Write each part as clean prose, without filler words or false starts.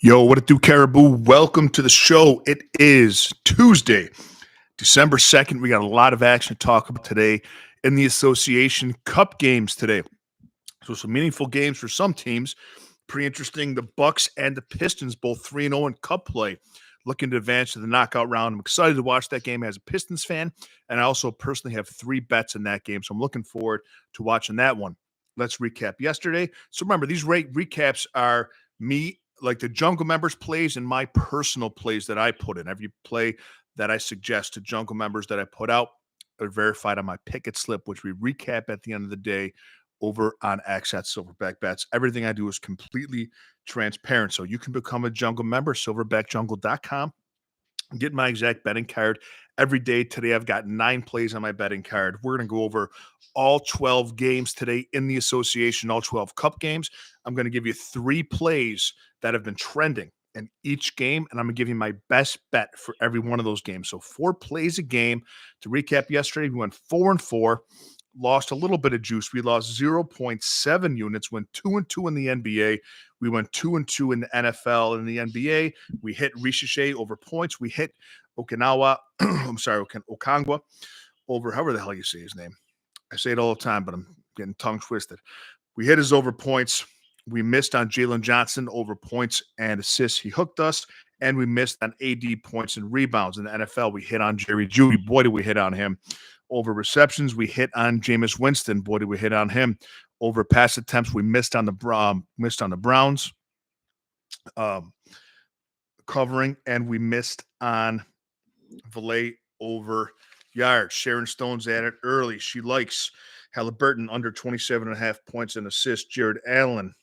Yo, what it do, Caribou? Welcome to the show. It is Tuesday, December 2nd. We got a lot of action to talk about today in the Association Cup games today. So some meaningful games for some teams. Pretty interesting. The Bucks and the Pistons both 3-0 in Cup play, looking to advance to the knockout round. I'm excited to watch that game as a Pistons fan, and I also personally have 3 bets in that game, so I'm looking forward to watching that one. Let's recap yesterday. So remember, these recaps are me, like the Jungle Members plays and my personal plays that I put in. Every play that I suggest to Jungle Members that I put out are verified on my Picket slip, which we recap at the end of the day over on X at Silverback Bets. Everything I do is completely transparent. So you can become a Jungle member, silverbackjungle.com. Get my exact betting card every day. Today, I've got 9 plays on my betting card. We're going to go over all 12 games today in the association, all 12 cup games. I'm going to give you 3 plays that have been trending in each game, and I'm going to give you my best bet for every one of those games. So 4 plays a game. To recap yesterday, we went 4-4. Lost a little bit of juice. We lost 0.7 units, went 2-2 in the NBA. We went 2-2 in the NFL and the NBA. We hit Ricochet over points. We hit Okinawa. Okangwa over however the hell you say his name. I say it all the time, but I'm getting tongue twisted. We hit his over points. We missed on Jalen Johnson over points and assists. He hooked us. And we missed on AD points and rebounds. In the NFL, we hit on Jerry Jeudy. Boy, did we hit on him. Over receptions, we hit on Jameis Winston. Boy, did we hit on him. Over pass attempts, we missed on the Browns covering, and we missed on Valet over yards. Sharon Stone's at it early. She likes Halliburton under 27.5 points and assists. Jared Allen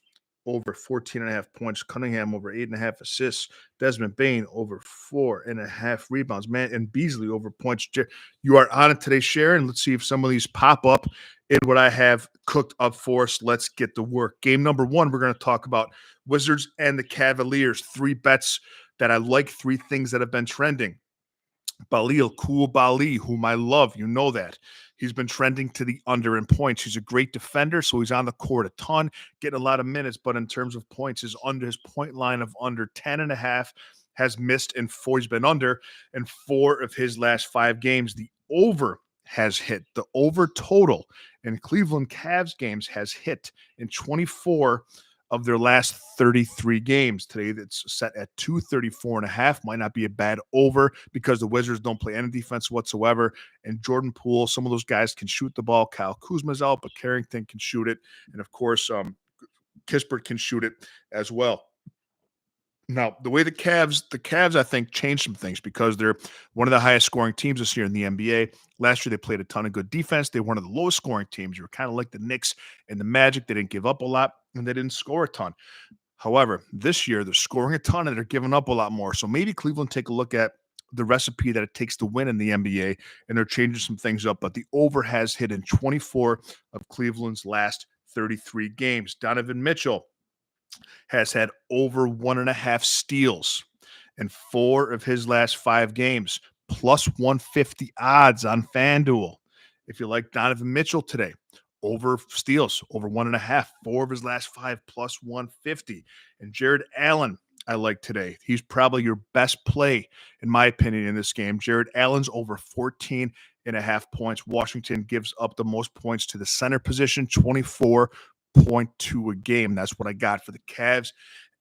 over 14.5 points. Cunningham over 8.5 assists. Desmond Bain over 4.5 rebounds. Man, and Beasley over points. You are on it today, Sharon. Let's see if some of these pop up in what I have cooked up for us. Let's get to work. Game number 1, we're going to talk about Wizards and the Cavaliers. 3 bets that I like, 3 things that have been trending. Balil Coulibaly, whom I love, you know that. He's been trending to the under in points. He's a great defender, so he's on the court a ton, getting a lot of minutes. But in terms of points, his point line of under 10.5 has missed in 4. He's been under in 4 of his last 5 games. The over has hit. The over total in Cleveland Cavs games has hit in 24 of their last 33 games. Today, that's set at 234.5. Might not be a bad over because the Wizards don't play any defense whatsoever. And Jordan Poole, some of those guys can shoot the ball. Kyle Kuzma's out, but Carrington can shoot it. And of course, Kispert can shoot it as well. Now, the way the Cavs, I think, changed some things because they're one of the highest scoring teams this year in the NBA. Last year, they played a ton of good defense. They were one of the lowest scoring teams. You were kind of like the Knicks and the Magic. They didn't give up a lot, and they didn't score a ton. However, this year, they're scoring a ton, and they're giving up a lot more. So maybe Cleveland take a look at the recipe that it takes to win in the NBA, and they're changing some things up. But the over has hit in 24 of Cleveland's last 33 games. Donovan Mitchell has had over 1.5 steals in 4 of his last 5 games, plus 150 odds on FanDuel. If you like Donovan Mitchell today, over steals, over 1.5, 4 of his last 5, plus 150. And Jared Allen, I like today. He's probably your best play, in my opinion, in this game. Jared Allen's over 14.5 points. Washington gives up the most points to the center position, 24.2 a game. That's what I got for the Cavs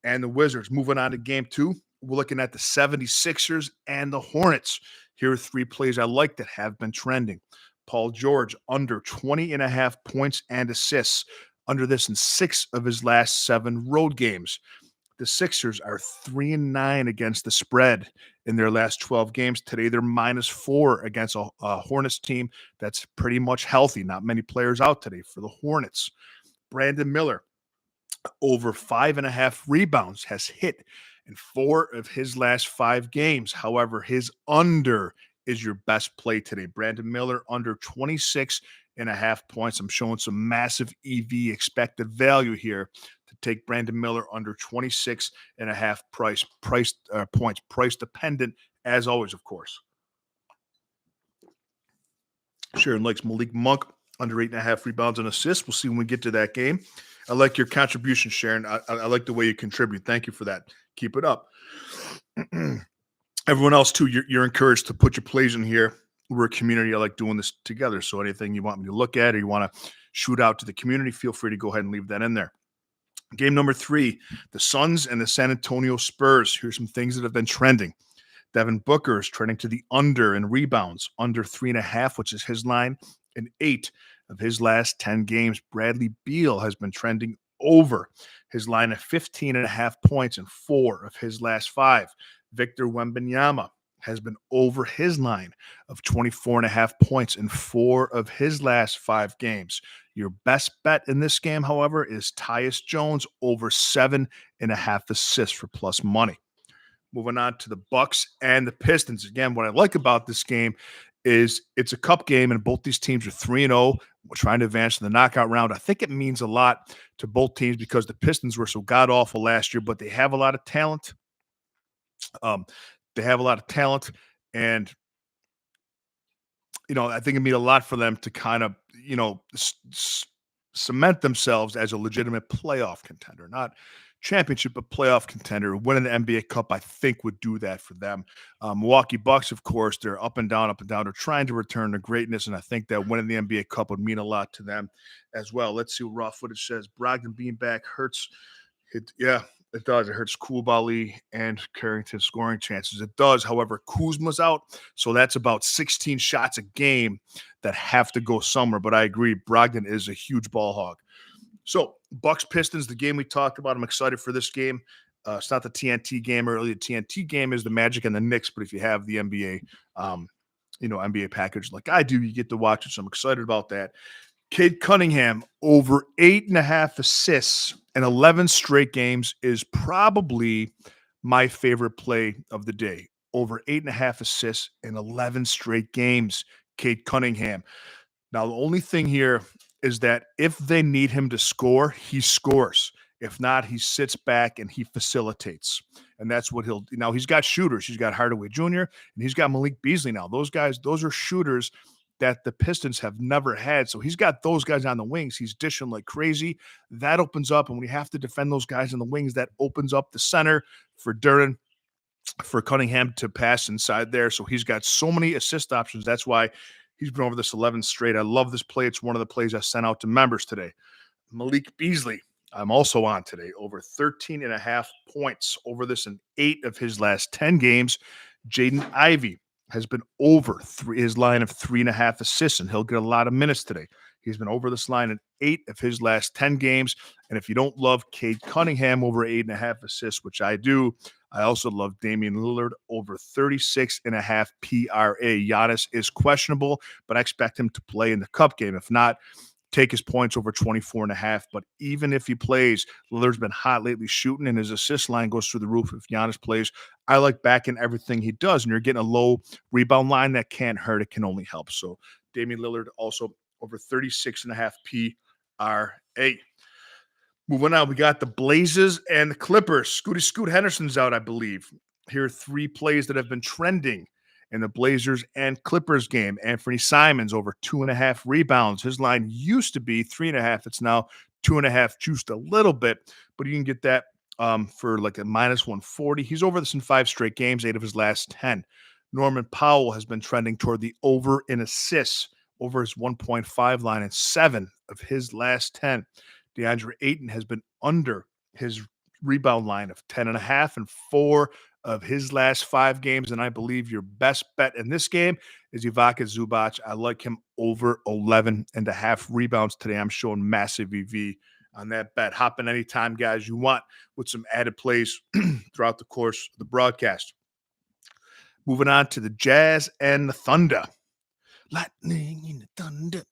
and the Wizards. Moving on to game 2, we're looking at the 76ers and the Hornets. Here are 3 plays I like that have been trending. Paul George under 20.5 points and assists. Under this in 6 of his last 7 road games. The Sixers are 3-9 against the spread in their last 12 games. Today, they're -4 against a Hornets team that's pretty much healthy. Not many players out today for the Hornets. Brandon Miller, over 5.5 rebounds, has hit in 4 of his last 5 games. However, his under is your best play today. Brandon Miller under 26.5 points. I'm showing some massive EV expected value here to take Brandon Miller under 26.5 points. Price dependent, as always, of course. Sharon likes Malik Monk under 8.5 rebounds and assists. We'll see when we get to that game. I like your contribution, Sharon. I like the way you contribute. Thank you for that. Keep it up. Everyone else too, you're encouraged to put your plays in here. We're a community. I like doing this together. So anything you want me to look at or you want to shoot out to the community, feel free to go ahead and leave that in there. Game number 3, the Suns and the San Antonio Spurs. Here's some things that have been trending. Devin Booker is trending to the under in rebounds, under 3.5, which is his line, in 8 of his last 10 games. Bradley Beal has been trending over his line of 15.5 points in 4 of his last 5. Victor Wembanyama has been over his line of 24.5 points in 4 of his last 5 games. Your best bet in this game, however, is Tyus Jones over 7.5 assists for plus money. Moving on to the Bucks and the Pistons. Again, what I like about this game is it's a cup game, and both these teams are 3-0. We're trying to advance to the knockout round. I think it means a lot to both teams because the Pistons were so god-awful last year, but they have a lot of talent. And I think it means a lot for them to kind of, cement themselves as a legitimate playoff contender, not championship, but playoff contender. Winning the NBA Cup, I think, would do that for them. Milwaukee Bucks, of course, they're up and down, up and down. They're trying to return to greatness, and I think that winning the NBA Cup would mean a lot to them as well. Let's see what raw footage says. Brogdon being back hurts. It does. It hurts Koulibaly and Carrington's scoring chances. It does. However, Kuzma's out, so that's about 16 shots a game that have to go somewhere. But I agree, Brogdon is a huge ball hog. So, Bucks Pistons, the game we talked about. I'm excited for this game. It's not the TNT game early. The TNT game is the Magic and the Knicks. But if you have the NBA, NBA package like I do, you get to watch it. So I'm excited about that. Cade Cunningham over 8.5 assists in 11 straight games is probably my favorite play of the day. Over 8.5 assists in 11 straight games, Cade Cunningham. Now, the only thing here is that if they need him to score, he scores. If not, he sits back and he facilitates. And that's what he'll do. Now, he's got shooters. He's got Hardaway Jr. and he's got Malik Beasley now. Those guys, those are shooters that the Pistons have never had. So he's got those guys on the wings. He's dishing like crazy. That opens up, and when you have to defend those guys in the wings, that opens up the center for Duren, for Cunningham to pass inside there. So he's got so many assist options. That's why he's been over this 11 straight. I love this play. It's one of the plays I sent out to members today. Malik Beasley, I'm also on today, over 13.5 points over this in 8 of his last 10 games. Jaden Ivey has been over his line of 3.5 assists, and he'll get a lot of minutes today. He's been over this line in 8 of his last 10 games. And if you don't love Cade Cunningham over 8.5 assists, which I do, I also love Damian Lillard over 36.5 PRA. Giannis is questionable, but I expect him to play in the cup game. If not, take his points over 24.5. But even if he plays, Lillard's been hot lately shooting, and his assist line goes through the roof if Giannis plays. I like backing everything he does, and you're getting a low rebound line that can't hurt. It can only help. So Damian Lillard also over 36.5 PRA. Moving on, we got the Blazers and the Clippers. Scoot Henderson's out, I believe. Here are 3 plays that have been trending in the Blazers and Clippers game. Anthony Simons over 2.5 rebounds. His line used to be 3.5. It's now 2.5, juiced a little bit, but you can get that for like a -140. He's over this in 5 straight games, 8 of his last 10. Norman Powell has been trending toward the over in assists, over his 1.5 line in 7 of his last 10. DeAndre Ayton has been under his rebound line of 10.5 in 4 of his last 5 games. And I believe your best bet in this game is Ivica Zubac. I like him over 11.5 rebounds today. I'm showing massive EV on that bet. Hop in anytime, guys, you want with some added plays throughout the course of the broadcast. Moving on to the Jazz and the Thunder. Lightning in the Thunder.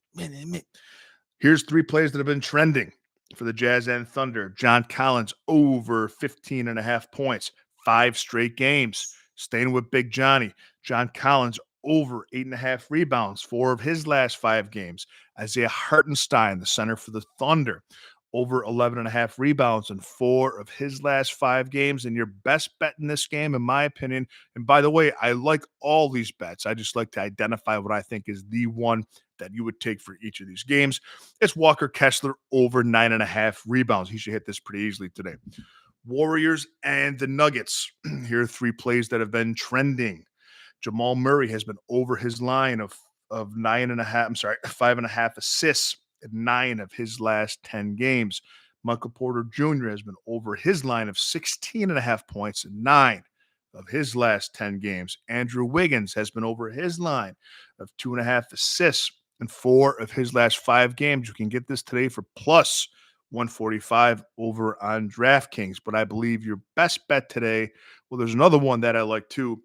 Here's 3 plays that have been trending for the Jazz and Thunder. John Collins over 15.5 points, 5 straight games. Staying with Big Johnny. John Collins over 8.5 rebounds, 4 of his last 5 games. Isaiah Hartenstein, the center for the Thunder, over 11.5 rebounds in 4 of his last 5 games. And your best bet in this game, in my opinion, and by the way, I like all these bets. I just like to identify what I think is the one that you would take for each of these games. It's Walker Kessler over 9.5 rebounds. He should hit this pretty easily today. Warriors and the Nuggets. Here are 3 plays that have been trending. Jamal Murray has been over his line of 9.5, I'm sorry, 5.5 assists in 9 of his last 10 games. Michael Porter Jr. has been over his line of 16.5 points in 9 of his last 10 games. Andrew Wiggins has been over his line of 2.5 assists in 4 of his last 5 games. You can get this today for plus 145 over on DraftKings. But I believe your best bet today, well, there's another one that I like too.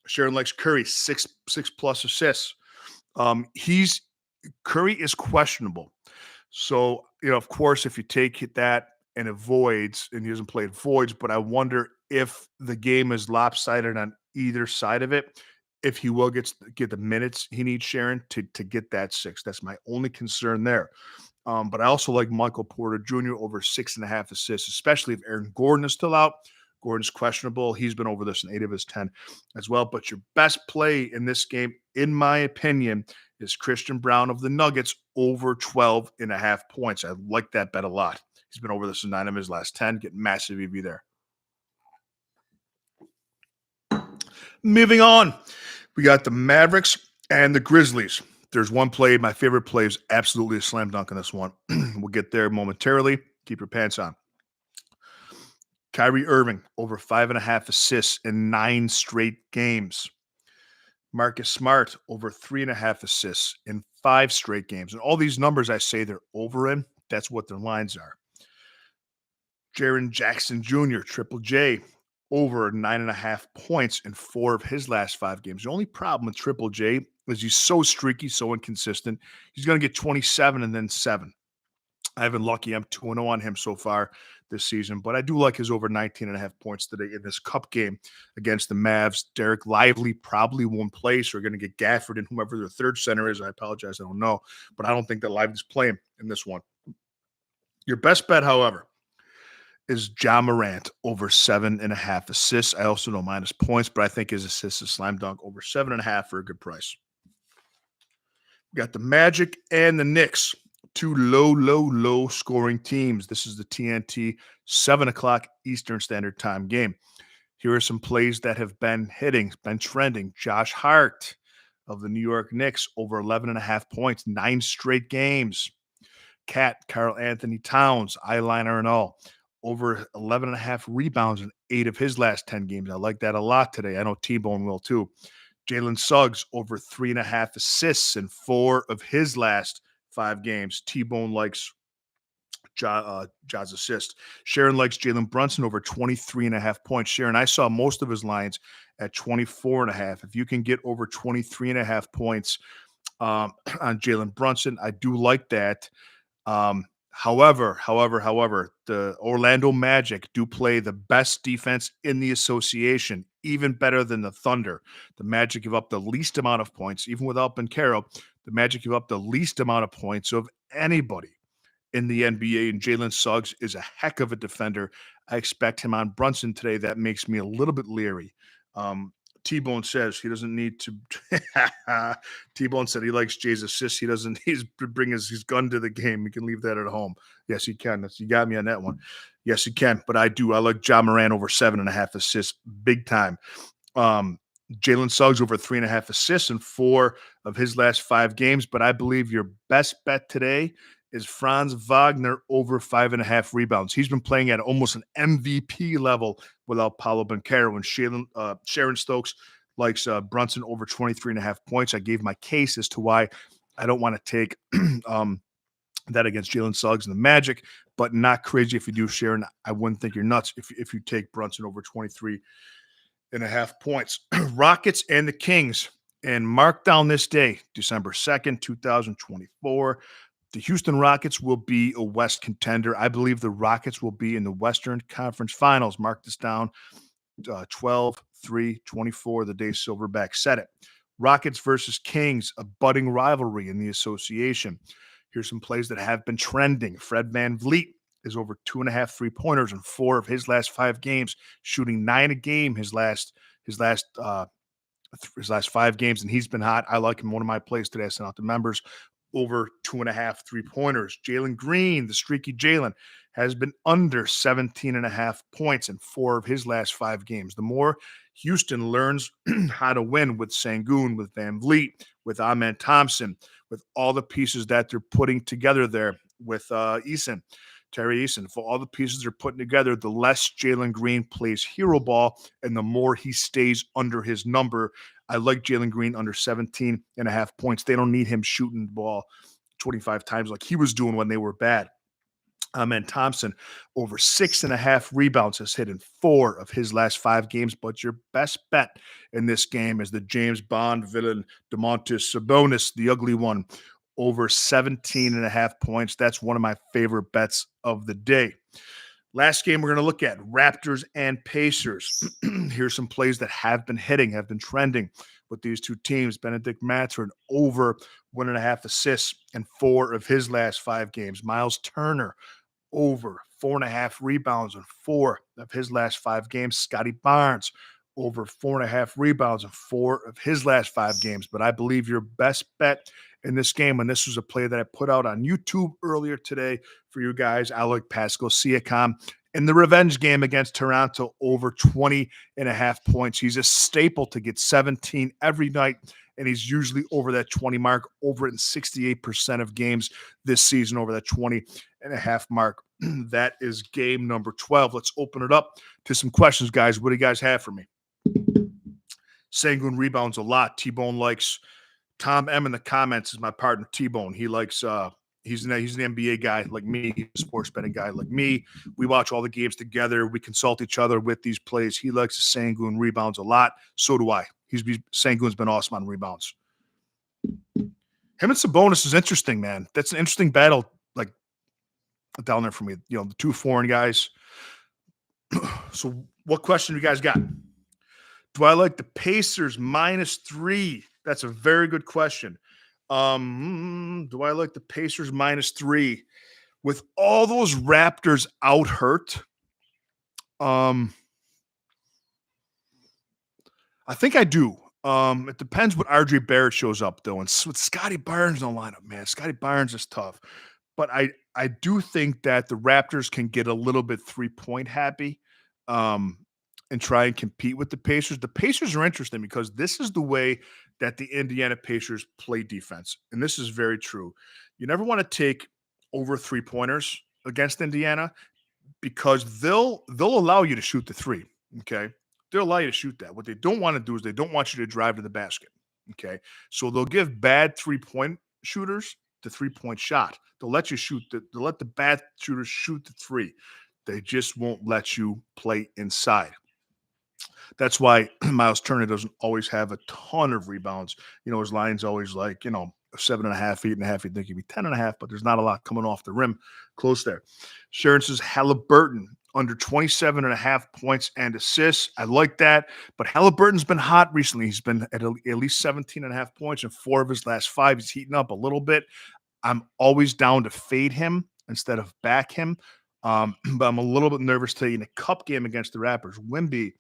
Sharon likes Curry, six plus assists. Curry is questionable. So, of course, if you take that and avoids, and he hasn't played voids, but I wonder if the game is lopsided on either side of it, if he will get the minutes he needs, Sharon, to get that 6. That's my only concern there. But I also like Michael Porter Jr. over 6.5 assists, especially if Aaron Gordon is still out. Gordon's questionable. He's been over this in 8 of his 10 as well. But your best play in this game, in my opinion, is Christian Braun of the Nuggets over 12.5 points. I like that bet a lot. He's been over this in 9 of his last 10. Get massive EV there. Moving on, we got the Mavericks and the Grizzlies. There's one play. My favorite play is absolutely a slam dunk on this one. We'll get there momentarily. Keep your pants on. Kyrie Irving over 5.5 assists in 9 straight games. Marcus Smart over 3.5 assists in 5 straight games. And all these numbers I say they're over in, that's what their lines are. Jaren Jackson Jr., Triple J, over 9.5 points in 4 of his last 5 games. The only problem with Triple J is he's so streaky, so inconsistent. He's going to get 27 and then 7. I've been lucky. I'm 2-0 on him so far this season, but I do like his over 19.5 points today in this cup game against the Mavs. Derek Lively probably won't play, so we're going to get Gafford and whoever their third center is. I apologize. I don't know, but I don't think that Lively's playing in this one. Your best bet, however, is Ja Morant over 7.5 assists. I also don't mind his points, but I think his assists is slam dunk over 7.5 for a good price. We got the Magic and the Knicks. 2 low scoring teams. This is the TNT 7 o'clock Eastern Standard Time game. Here are some plays that have been hitting, been trending. Josh Hart of the New York Knicks over 11.5 points, 9 straight games. Karl Anthony Towns, eyeliner and all, over 11.5 rebounds in 8 of his last 10 games. I like that a lot today. I know T-Bone will too. Jalen Suggs over 3.5 assists in 4 of his last 5 games. T-Bone likes Ja's assist. Sharon likes Jalen Brunson over 23.5 points. Sharon, I saw most of his lines at 24.5. If you can get over 23.5 points on Jalen Brunson, I do like that. However, the Orlando Magic do play the best defense in the association, even better than the Thunder. The Magic give up the least amount of points, even without Banchero. The Magic give up the least amount of points of anybody in the NBA, and Jalen Suggs is a heck of a defender. I expect him on Brunson today. That makes me a little bit leery. T-Bone says he doesn't need to. T-Bone said he likes Jay's assists. He doesn't. He's bring his gun to the game. He can leave that at home. Yes, he can. You got me on that one. Yes, he can. But I do. I like Ja Morant over 7.5 assists, big time. Jalen Suggs over 3.5 assists in 4 of his last 5 games. But I believe your best bet today is Franz Wagner over 5.5 rebounds. He's been playing at almost an MVP level without Paolo Banchero. And Sharon Stokes likes Brunson over 23.5 points. I gave my case as to why I don't want to take that against Jalen Suggs and the Magic, but not crazy if you do, Sharon. I wouldn't think you're nuts if you take Brunson over 23.5 points. Rockets and the Kings. And mark down this day, December 2nd, 2024. The Houston Rockets will be a West contender. I believe the Rockets will be in the Western Conference Finals. Mark this down, 12/3/24, the day Silverback said it. Rockets versus Kings, a budding rivalry in the association. Here's some plays that have been trending. Fred VanVleet is over 2.5 3-pointers in 4 of his last 5 games, shooting 9 a game his last 5 games, and he's been hot. I like him. One of my plays today, I sent out to members, over 2.5 3-pointers. Jalen Green, the streaky Jalen, has been under 17.5 points in 4 of his last 5 games. The more Houston learns how to win with Sengun, with Van Vliet, with Amen Thompson, with all the pieces that they're putting together there with Terry Eason, for all the pieces they're putting together, the less Jalen Green plays hero ball and the more he stays under his number. I like Jalen Green under 17.5 points. They don't need him shooting the ball 25 times like he was doing when they were bad. And Thompson, over 6.5 rebounds, has hit in 4 of his last 5 games. But your best bet in this game is the James Bond villain, Domantas Sabonis, the ugly one, over 17.5 points. That's one of my favorite bets of the day. Last game we're going to look at, Raptors and Pacers. Here's some plays that have been hitting, have been trending with these two teams. Benedict Mathurin over 1.5 assists in 4 of his last 5 games. Miles Turner over 4.5 rebounds in 4 of his last 5 games. Scotty Barnes over 4.5 rebounds in 4 of his last 5 games. But I believe your best bet in this game, and this was a play that I put out on YouTube earlier today for you guys, I like Pascal Siakam in the revenge game against Toronto over 20.5 points. He's a staple to get 17 every night, and he's usually over that 20 mark, over it in 68% of games this season, over that 20.5 mark. That is game number 12. Let's open it up to some questions, guys. What do you guys have for me? Sengun rebounds a lot. T-Bone likes Tom M in the comments is my partner, T-Bone. He likes he's an NBA guy like me, he's a sports betting guy like me. We watch all the games together. We consult each other with these plays. He likes Sengun rebounds a lot. So do I. Sengun's been awesome on rebounds. Him and Sabonis is interesting, man. That's an interesting battle, like down there for me. You know, the 2 foreign guys. So what question you guys got? Do I like the Pacers -3? That's a very good question. Do I like the Pacers -3? With all those Raptors out hurt, I think I do. It depends what RJ Barrett shows up, though. And with Scotty Barnes in the lineup, man, Scotty Barnes is tough. But I do think that the Raptors can get a little bit 3-point happy and try and compete with the Pacers. The Pacers are interesting because this is the way that the Indiana Pacers play defense. And this is very true. You never want to take over 3-pointers against Indiana because they'll allow you to shoot the 3, okay? They'll allow you to shoot that. What they don't want to do is they don't want you to drive to the basket, okay? So they'll give bad 3-point shooters the 3-point shot. They'll let you they'll let the bad shooters shoot the 3. They just won't let you play inside. That's why Miles Turner doesn't always have a ton of rebounds. You know, his line's always like, 7.5, 8.5. You'd think he'd be 10.5, but there's not a lot coming off the rim close there. Sharon says Halliburton under 27.5 points and assists. I like that, but Halliburton's been hot recently. He's been at least 17.5 points in 4 of his last 5. He's heating up a little bit. I'm always down to fade him instead of back him. But I'm a little bit nervous today in a cup game against the Raptors. Wemby,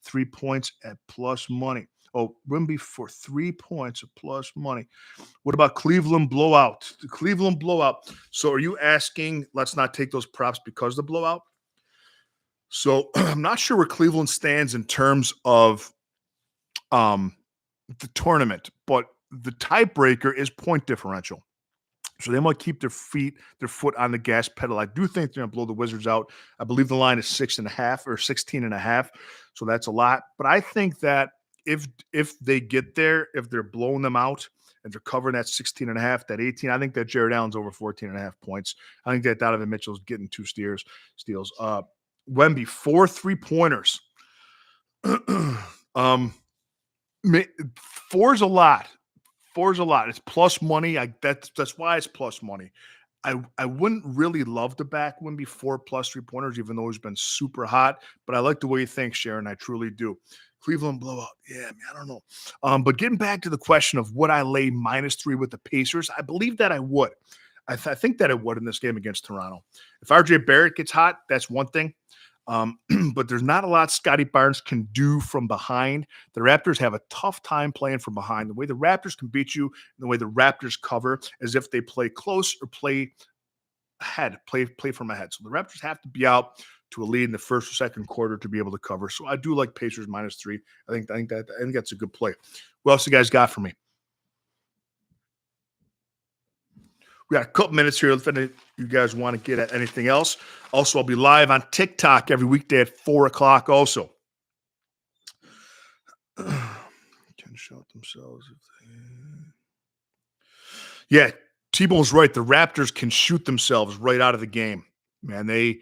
3 points at plus money. Oh, Wemby for 3 points at plus money. What about Cleveland blowout? The Cleveland blowout. So are you asking, let's not take those props because of the blowout? So I'm not sure where Cleveland stands in terms of the tournament, but the tiebreaker is point differential. So they might keep their foot on the gas pedal. I do think they're going to blow the Wizards out. I believe the line is 6.5 or 16.5. So that's a lot. But I think that if they get there, if they're blowing them out and they're covering that 16.5, that 18, I think that Jared Allen's over 14.5 points. I think that Donovan Mitchell's getting 2 steals. Wemby, 4 3-pointers. 4 is a lot. 4 is a lot. It's plus money. That's why it's plus money. I wouldn't really love to back Wemby 4+ 3-pointers, even though he's been super hot. But I like the way you think, Sharon. I truly do. Cleveland blowout. Yeah, man, I don't know. But getting back to the question of would I lay -3 with the Pacers, I believe that I would. I think that I would in this game against Toronto. If RJ Barrett gets hot, that's one thing. But there's not a lot Scotty Barnes can do from behind. The Raptors have a tough time playing from behind. The way the Raptors can beat you and the way the Raptors cover is if they play close or play ahead, play from ahead. So the Raptors have to be out to a lead in the first or second quarter to be able to cover. So I do like Pacers -3. I think that's a good play. What else you guys got for me? We got a couple minutes here. If any you guys want to get at anything else. Also, I'll be live on TikTok every weekday at 4 o'clock also. Can shout themselves if they... Yeah, T-Bone's right. The Raptors can shoot themselves right out of the game. Man, they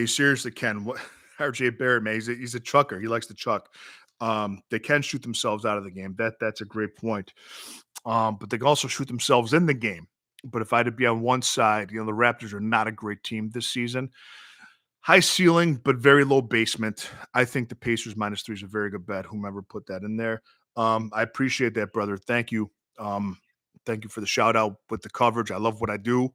seriously can. What RJ Barrett, man, he's a chucker. He likes to chuck. They can shoot themselves out of the game. That's a great point. But they can also shoot themselves in the game. But if I had to be on one side, the Raptors are not a great team this season. High ceiling, but very low basement. I think the Pacers -3 is a very good bet. Whomever put that in there. I appreciate that, brother. Thank you. Thank you for the shout out with the coverage. I love what I do.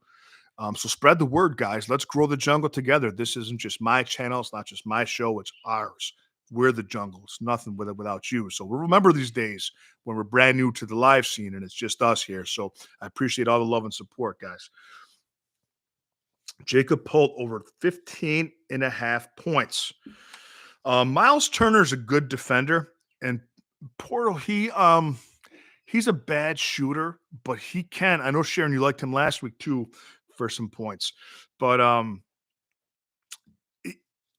So spread the word, guys. Let's grow the jungle together. This isn't just my channel. It's not just my show. It's ours. We're the jungle. It's nothing without you. So we'll remember these days when we're brand new to the live scene and it's just us here. So I appreciate all the love and support, guys. Jacob Polt over 15.5 points. Miles Turner's a good defender, and Portal, he's a bad shooter, but he can. I know, Sharon, you liked him last week too for some points, but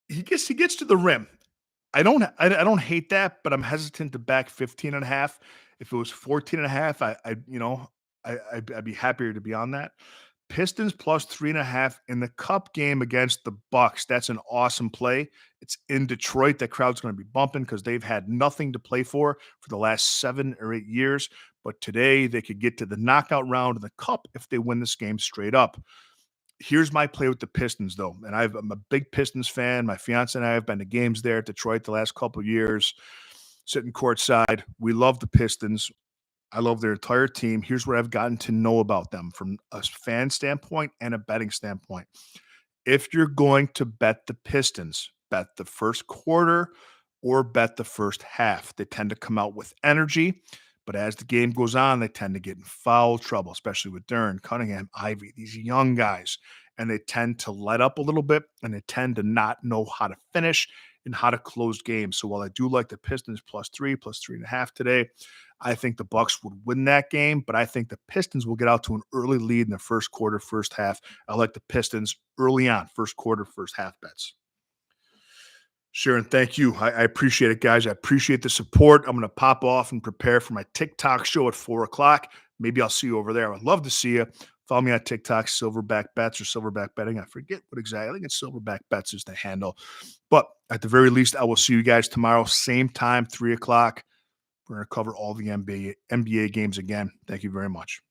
he gets to the rim. I don't hate that, but I'm hesitant to back 15.5. If it was 14.5, I'd be happier to be on that. Pistons +3.5 in the cup game against the Bucks. That's an awesome play. It's in Detroit. That crowd's going to be bumping because they've had nothing to play for the last 7 or 8 years. But today they could get to the knockout round of the cup if they win this game straight up. Here's my play with the Pistons, though. And I'm a big Pistons fan. My fiance and I have been to games there at Detroit the last couple of years, sitting courtside. We love the Pistons. I love their entire team. Here's what I've gotten to know about them from a fan standpoint and a betting standpoint. If you're going to bet the Pistons, bet the first quarter or bet the first half. They tend to come out with energy, but as the game goes on, they tend to get in foul trouble, especially with Duren, Cunningham, Ivy, these young guys, and they tend to let up a little bit, and they tend to not know how to finish and how to close games. So while I do like the Pistons +3, +3.5 today, I think the Bucks would win that game, but I think the Pistons will get out to an early lead in the first quarter, first half. I like the Pistons early on, first quarter, first half bets. Sharon, thank you. I appreciate it, guys. I appreciate the support. I'm going to pop off and prepare for my TikTok show at 4 o'clock. Maybe I'll see you over there. I'd love to see you. Follow me on TikTok, Silverback Bets or Silverback Betting. I forget what exactly. I think it's Silverback Bets is the handle. But at the very least, I will see you guys tomorrow, same time, 3 o'clock. We're going to cover all the NBA games again. Thank you very much.